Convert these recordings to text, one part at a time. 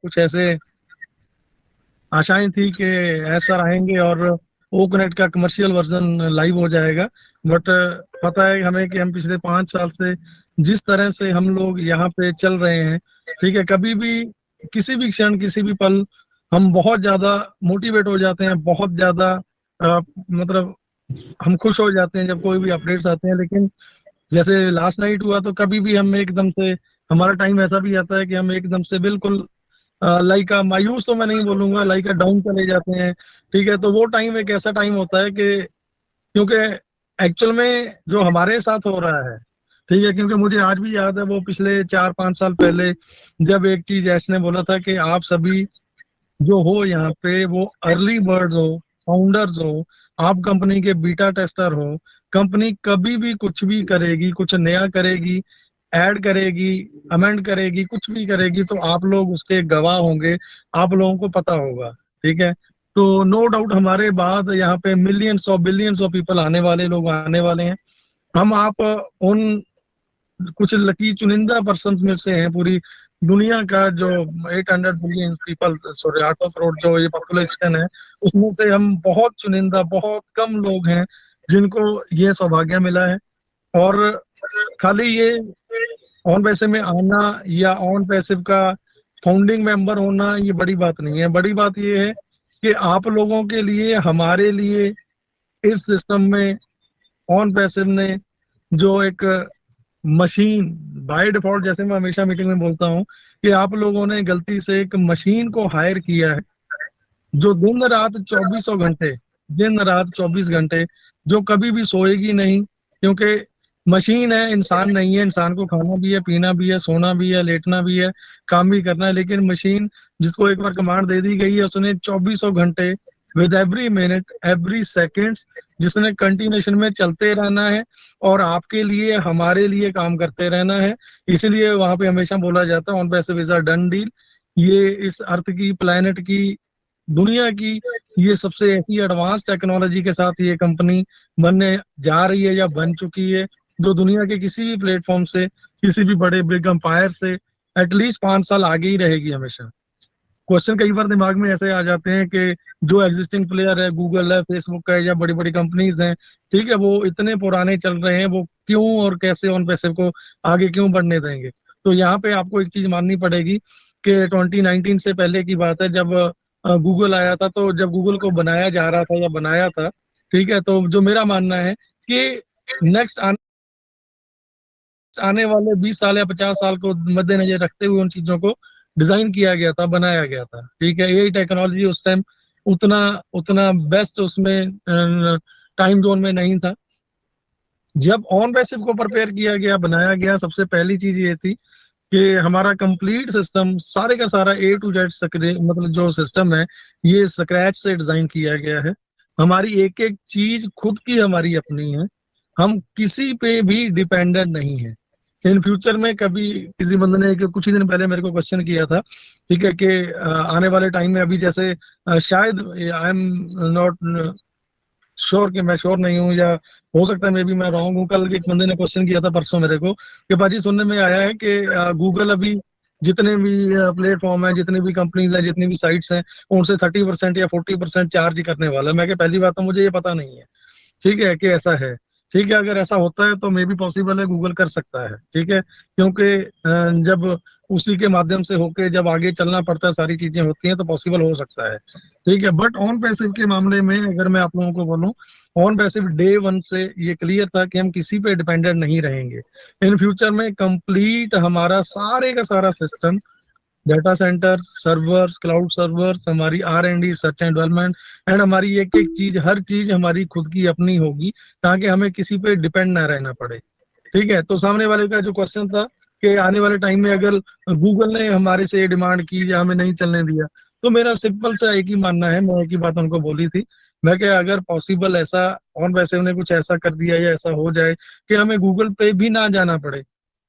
कुछ ऐसे आशाएं थी कि ऐसा रहेंगे और ओकनेट का कमर्शियल वर्जन लाइव हो जाएगा। बट पता है हमें कि हम पिछले 5 साल से जिस तरह से हम लोग यहाँ पे चल रहे हैं, ठीक है, कभी भी किसी भी क्षण किसी भी पल हम बहुत ज्यादा मोटिवेट हो जाते हैं, बहुत ज्यादा मतलब हम खुश हो जाते हैं जब कोई भी अपडेट्स आते हैं। लेकिन जैसे लास्ट नाइट हुआ तो कभी भी हम एकदम से, हमारा टाइम ऐसा भी आता है कि हम एकदम से बिल्कुल लाइक मायूस तो मैं नहीं बोलूंगा, लाइक डाउन चले जाते हैं। ठीक है, तो वो टाइम एक ऐसा टाइम होता है कि क्योंकि एक्चुअल में जो हमारे साथ हो रहा है, ठीक है, क्योंकि मुझे आज भी याद है वो पिछले 4-5 साल पहले जब एक चीज ऐसे ने बोला था कि आप सभी जो हो यहाँ पे वो अर्ली बर्ड्स हो, फाउंडर्स हो, आप कंपनी के बीटा टेस्टर हो। कंपनी कभी भी कुछ भी करेगी, कुछ नया करेगी, ऐड करेगी, अमेंड करेगी, कुछ भी करेगी, तो आप लोग उसके गवाह होंगे, आप लोगों को पता होगा। ठीक है, तो नो डाउट हमारे बाद यहाँ पे millions of billions of people आने वाले, लोग आने वाले हैं। हम आप उन कुछ लकी चुनिंदा पर्सन में से हैं। पूरी दुनिया का जो 800 बिलियन पीपल, सॉरी 800 करोड़ जो ये पॉपुलेशन है, उसमें से हम बहुत चुनिंदा, बहुत कम लोग हैं जिनको ये सौभाग्य मिला है। और खाली ये ऑन पैसिव में आना या ऑन पैसिव का फाउंडिंग मेंबर होना ये बड़ी बात नहीं है। बड़ी बात ये है कि आप लोगों के लिए, हमारे लिए इस सिस्टम में ऑन पैसिव ने जो एक मशीन बाय डिफॉल्ट, जैसे मैं हमेशा मीटिंग में बोलता हूँ कि आप लोगों ने गलती से एक मशीन को हायर किया है जो दिन रात 24 घंटे, दिन रात 24 घंटे, जो कभी भी सोएगी नहीं। क्योंकि मशीन है, इंसान नहीं है। इंसान को खाना भी है, पीना भी है, सोना भी है, लेटना भी है, काम भी करना है। लेकिन मशीन जिसको एक बार कमांड दे दी गई है, उसने 24 घंटे with every minute every second जिसने कंटिन्यूशन में चलते रहना है और आपके लिए, हमारे लिए काम करते रहना है। इसलिए वहां पे हमेशा बोला जाता है on passive is a done deal. ये इस अर्थ की, प्लेनेट की, दुनिया की ये सबसे ऐसी एडवांस टेक्नोलॉजी के साथ ये कंपनी बनने जा रही है या बन चुकी है, जो दुनिया के किसी भी प्लेटफॉर्म से, किसी भी बड़े बिग एम्पायर से एटलीस्ट 5 साल आगे ही रहेगी हमेशा। क्वेश्चन कई बार दिमाग में ऐसे आ जाते हैं कि जो एग्जिस्टिंग प्लेयर है, गूगल है, फेसबुक है, या बड़ी बड़ी कंपनीज हैं, ठीक है, वो इतने पुराने चल रहे हैं, वो क्यों और कैसे ऑन पैसिव को आगे क्यों बढ़ने देंगे? तो यहाँ पे आपको एक चीज माननी पड़ेगी कि 2019 से पहले की बात है, जब गूगल आया था, तो जब गूगल को बनाया जा रहा था या बनाया था, ठीक है, तो जो मेरा मानना है कि नेक्स्ट आने वाले 20 साल या 50 साल को मद्देनजर रखते हुए उन चीजों को डिजाइन किया गया था, बनाया गया था। ठीक है, यही टेक्नोलॉजी उस टाइम उतना उतना बेस्ट उसमें टाइम जोन में नहीं था। जब ऑन पैसिव को प्रिपेयर किया गया, बनाया गया, सबसे पहली चीज ये थी कि हमारा कंप्लीट सिस्टम, सारे का सारा A to Z मतलब जो सिस्टम है, ये स्क्रैच से डिजाइन किया गया है। हमारी एक एक चीज खुद की, हमारी अपनी है। हम किसी पे भी डिपेंडेंट नहीं है। इन फ्यूचर में कभी किसी बंदे ने कुछ ही दिन पहले मेरे को क्वेश्चन किया था, ठीक है, कि आने वाले टाइम में, अभी जैसे शायद आई एम नॉट श्योर, कि मैं श्योर नहीं हूँ, या हो सकता है मे बी मैं रॉन्ग हूँ। कल एक बंदे ने क्वेश्चन किया था परसों मेरे को कि बाजी सुनने में आया है कि गूगल अभी जितने भी प्लेटफॉर्म है, जितनी भी कंपनीज हैं, जितनी भी साइट्स हैं, उनसे 30% या 40% चार्ज करने वाला है। मैं कि पहली बात तो मुझे ये पता नहीं है, ठीक है, कि ऐसा है। ठीक है, अगर ऐसा होता है तो मे बी पॉसिबल है, गूगल कर सकता है। ठीक है, क्योंकि जब उसी के माध्यम से होके जब आगे चलना पड़ता है, सारी चीजें होती हैं, तो पॉसिबल हो सकता है। ठीक है, बट ऑन पैसिव के मामले में अगर मैं आप लोगों को बोलूं, ऑन पैसिव डे वन से ये क्लियर था कि हम किसी पे डिपेंडेंट नहीं रहेंगे। इन फ्यूचर में कंप्लीट हमारा सारे का सारा system, data centre, servers, cloud servers, हमारी R&D, search and development, and हमारी एक एक चीज, हर चीज हमारी खुद की अपनी होगी, ताकि हमें किसी पे डिपेंड ना रहना पड़े। ठीक है, तो सामने वाले का जो क्वेश्चन था कि आने वाले टाइम में अगर गूगल ने हमारे से डिमांड की या हमें नहीं चलने दिया, तो मेरा सिंपल सा एक ही मानना है, मैं एक ही बात उनको बोली थी। मैं क्या, अगर पॉसिबल ऐसा ऑन वैसे उन्हें कुछ ऐसा कर दिया या ऐसा हो जाए कि हमें गूगल पे भी ना जाना पड़े,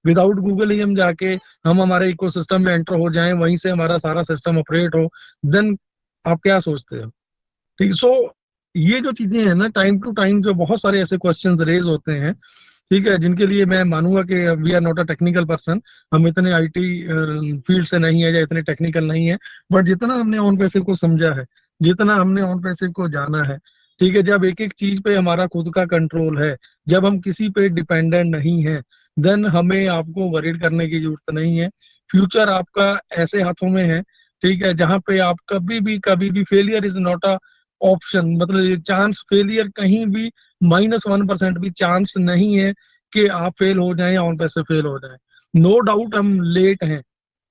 विदाउट गूगल ही हम जाके हम हमारे इकोसिस्टम में एंटर हो जाएं, वहीं से हमारा सारा सिस्टम ऑपरेट हो, देन आप क्या सोचते हो? ठीक, सो ये जो चीजें हैं ना, टाइम टू टाइम जो बहुत सारे ऐसे क्वेश्चंस रेज होते हैं, ठीक है, जिनके लिए मैं मानूंगा कि we are not a technical person, हम इतने आईटी फील्ड से नहीं है या इतने टेक्निकल नहीं है, बट जितना हमने ऑन पैसिव को समझा है, जितना हमने ऑन पैसिव को जाना है, ठीक है, जब एक एक चीज पे हमारा खुद का कंट्रोल है, जब हम किसी पे डिपेंडेंट नहीं है, देन हमें आपको वरीड करने की जरूरत नहीं है। फ्यूचर आपका ऐसे हाथों में है, ठीक है, जहां पे आप कभी भी failure is not a option, मतलब चांस फेलियर कहीं भी -1% भी चांस नहीं है कि आप फेल हो जाएं या ऑन पैसे फेल हो जाएं। नो डाउट हम लेट हैं,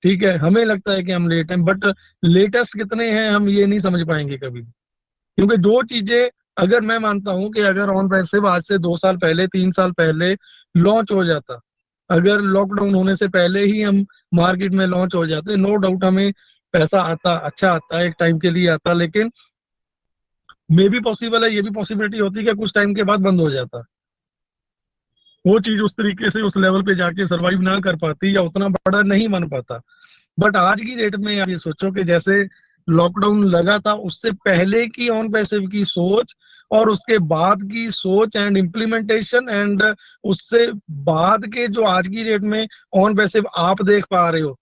ठीक है, हमें लगता है कि हम लेट हैं, बट लेटेस्ट कितने हैं हम ये नहीं समझ पाएंगे कभी भी। क्योंकि दो चीजें, अगर मैं मानता हूं कि अगर ऑन पैसिव आज से 2 साल पहले 3 साल पहले लॉन्च हो जाता, अगर लॉकडाउन होने से पहले ही हम मार्केट में लॉन्च हो जाते, नो डाउट हमें पैसा आता, अच्छा आता, एक टाइम के लिए आता, लेकिन मे भी पॉसिबल है, ये भी पॉसिबिलिटी होती है कि कुछ टाइम के बाद बंद हो जाता, वो चीज उस तरीके से उस लेवल पे जाके सरवाइव ना कर पाती या उतना बड़ा नहीं बन पाता। बट आज की डेट में आप ये सोचो कि जैसे लॉकडाउन लगा था उससे पहले की ऑन पैसिव की सोच और उसके बाद की सोच एंड इम्प्लीमेंटेशन एंड उससे बाद के जो आज की डेट में ऑन पैसिव आप देख पा रहे हो,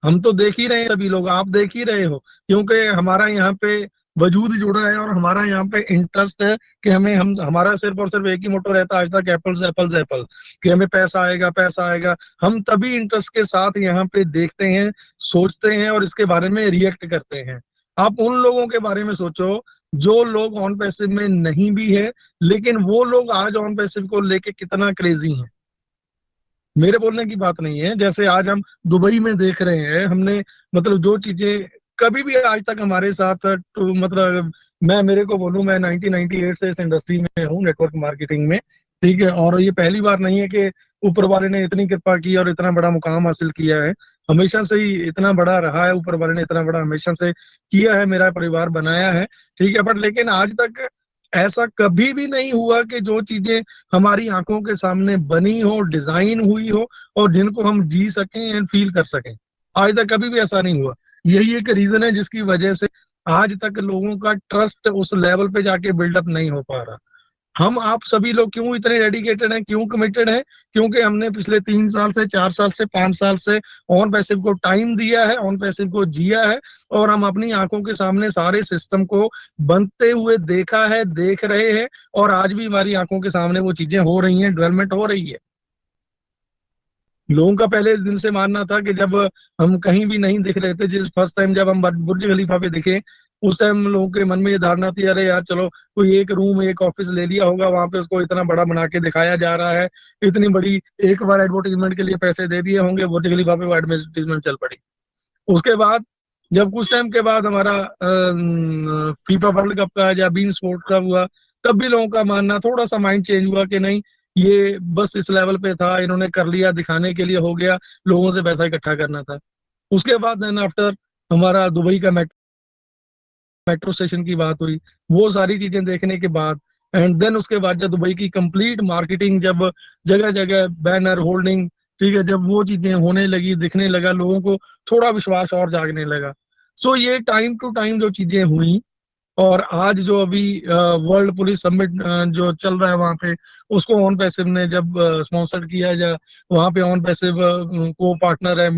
हम तो देख ही रहे हैं, सभी लोग आप देख ही रहे हो, क्योंकि हमारा यहाँ पे वजूद जुड़ा है और हमारा यहाँ पे इंटरेस्ट है कि हम हमारा सिर्फ और सिर्फ एक ही मोटो रहता है आज तक, एप्पल्स एप्पल्स एप्पल, कि हमें पैसा आएगा पैसा आएगा। हम तभी इंटरेस्ट के साथ यहाँ पे देखते हैं, सोचते हैं और इसके बारे में रिएक्ट करते हैं। आप उन लोगों के बारे में सोचो जो लोग ऑन पैसिव में नहीं भी है, लेकिन वो लोग आज ऑन पैसिव को लेके कितना क्रेजी हैं। मेरे बोलने की बात नहीं है, जैसे आज हम दुबई में देख रहे हैं, हमने मतलब जो चीजें कभी भी आज तक हमारे साथ तो मतलब मैं मेरे को बोलूं, मैं 1998 से इस इंडस्ट्री में हूँ, नेटवर्क मार्केटिंग में, ठीक है, और ये पहली बार नहीं है कि ऊपर वाले ने इतनी कृपा की और इतना बड़ा मुकाम हासिल किया है। हमेशा से ही इतना बड़ा रहा है, ऊपर वाले ने इतना बड़ा हमेशा से किया है, मेरा परिवार बनाया है, ठीक है, बट लेकिन आज तक ऐसा कभी भी नहीं हुआ कि जो चीजें हमारी आंखों के सामने बनी हो, डिजाइन हुई हो और जिनको हम जी सकें एंड फील कर सकें, आज तक कभी भी ऐसा नहीं हुआ। यही एक रीजन है जिसकी वजह से आज तक लोगों का ट्रस्ट उस लेवल पे जाके बिल्डअप नहीं हो पा रहा। हम आप सभी लोग क्यों इतने डेडिकेटेड हैं, क्यों कमिटेड हैं? क्योंकि हमने पिछले 3 साल से 4 साल से 5 साल से ऑन पैसिव को टाइम दिया है, ऑन पैसिव को जिया है, और हम अपनी आंखों के सामने सारे सिस्टम को बनते हुए देखा है, देख रहे हैं, और आज भी हमारी आंखों के सामने वो चीजें हो रही हैं, डेवलपमेंट हो रही है। लोगों का पहले दिन से मानना था कि जब हम कहीं भी नहीं दिख रहे थे, जिस फर्स्ट टाइम जब हम बुर्ज खलीफा पे दिखे, उस टाइम लोगों के मन में ये धारणा थी, अरे यार चलो कोई एक रूम एक ऑफिस ले लिया होगा, वहां पे उसको इतना बड़ा बना के दिखाया जा रहा है, इतनी बड़ी एक बार एडवर्टीजमेंट के लिए पैसे दे दिए होंगे, बुर्ज खलीफा पे वो एडवर्टीजमेंट चल पड़ी। उसके बाद जब कुछ टाइम के बाद हमारा फीफा वर्ल्ड कप का या बीन स्पोर्ट का हुआ, तब भी लोगों का मानना थोड़ा सा माइंड चेंज हुआ कि नहीं, ये बस इस लेवल पे था, इन्होंने कर लिया, दिखाने के लिए हो गया, लोगों से पैसा इकट्ठा करना था। उसके बाद देन आफ्टर हमारा दुबई का मेट्रो स्टेशन की बात हुई, वो सारी चीजें देखने के बाद एंड देन उसके बाद जब दुबई की कंप्लीट मार्केटिंग, जब जगह जगह बैनर होल्डिंग, ठीक है, जब वो चीजें होने लगी, दिखने लगा, लोगों को थोड़ा विश्वास और जागने लगा। सो ये टाइम टू टाइम जो चीजें हुई, और आज जो अभी वर्ल्ड पुलिस समिट जो चल रहा है वहां पे, उसको ऑन पैसिव ने जब स्पॉन्सर किया, या वहां पे ऑन पैसिव को पार्टनर है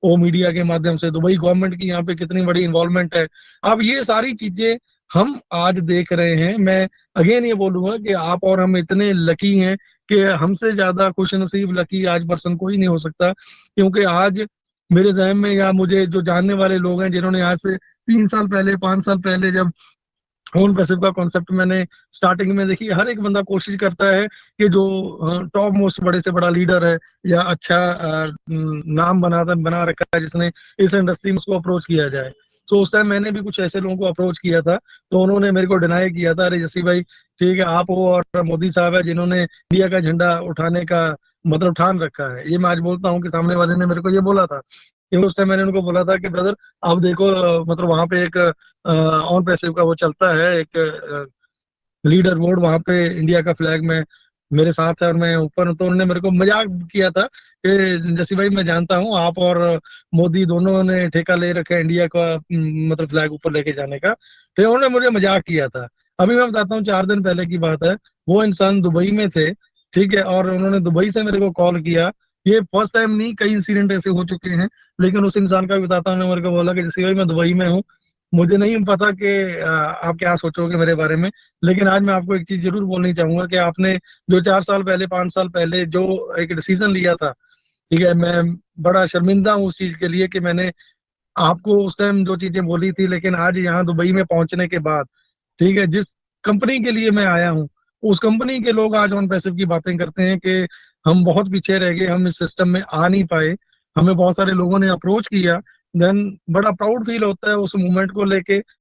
वो मीडिया के माध्यम से, दुबई गवर्नमेंट की यहाँ पे कितनी बड़ी इन्वॉल्वमेंट है। अब ये सारी चीजें हम आज देख रहे हैं। मैं अगेन ये बोलूंगा कि आप और हम इतने लकी हैं कि हमसे ज्यादा खुश नसीब लकी आज पर्सन कोई नहीं हो सकता, क्योंकि आज मेरे जहन में या मुझे जो जानने वाले लोग हैं जिन्होंने आज से 3 साल पहले 5 साल पहले जब ओन पैसिव का कॉन्सेप्ट मैंने स्टार्टिंग में देखी, हर एक बंदा कोशिश करता है कि जो टॉप मोस्ट बड़े से बड़ा लीडर है या अच्छा नाम बना रखा है जिसने इस इंडस्ट्री में, उसको अप्रोच किया जाए। तो उस टाइम मैंने भी कुछ ऐसे लोगों को अप्रोच किया था, तो उन्होंने मेरे को डिनाई किया था, अरे जसी भाई ठीक है, आप हो और मोदी साहब है जिन्होंने इंडिया का झंडा उठाने का मतलब ठान रखा है। ये मैं आज बोलता हूँ कि सामने वाले ने मेरे को ये बोला था, क्योंकि उस टाइम मैंने उनको बोला था कि ब्रदर आप देखो मतलब वहां पे एक ऑन पैसिव का वो चलता है, एक लीडर बोर्ड, वहां पे इंडिया का फ्लैग में मेरे साथ है और मैं ऊपर हूं। तो उन्होंने मेरे को मजाक किया था कि जैसी भाई मैं जानता हूँ आप और मोदी दोनों ने ठेका ले रखा है इंडिया का मतलब फ्लैग ऊपर लेके जाने का। तो उन्होंने मुझे मजाक किया था। अभी मैं बताता हूँ 4 दिन पहले की बात है, वो इंसान दुबई में थे, ठीक है, और उन्होंने दुबई से मेरे को कॉल किया। ये फर्स्ट टाइम नहीं, कई इंसिडेंट ऐसे हो चुके हैं, लेकिन उस इंसान का भी बताता हूँ। मेरे को बोला कि जैसे भाई मैं दुबई में हूँ, मुझे नहीं पता कि आप क्या सोचोगे मेरे बारे में, लेकिन आज मैं आपको एक चीज जरूर बोलनी चाहूंगा कि आपने जो 4 साल पहले 5 साल पहले जो एक डिसीजन लिया था, ठीक है, मैं बड़ा शर्मिंदा हूँ उस चीज के लिए कि मैंने आपको उस टाइम जो चीजें बोली थी। लेकिन आज यहाँ दुबई में पहुंचने के बाद, ठीक है, जिस कंपनी के लिए मैं आया हूँ, उस कंपनी के लोग आज ऑन पैसिव की बातें करते हैं कि हम बहुत पीछे रह गए, हम इस सिस्टम में आ नहीं पाए, हमें बहुत सारे लोगों ने अप्रोच किया। देन बड़ा प्राउड फील होता है उस मूवमेंट को लेके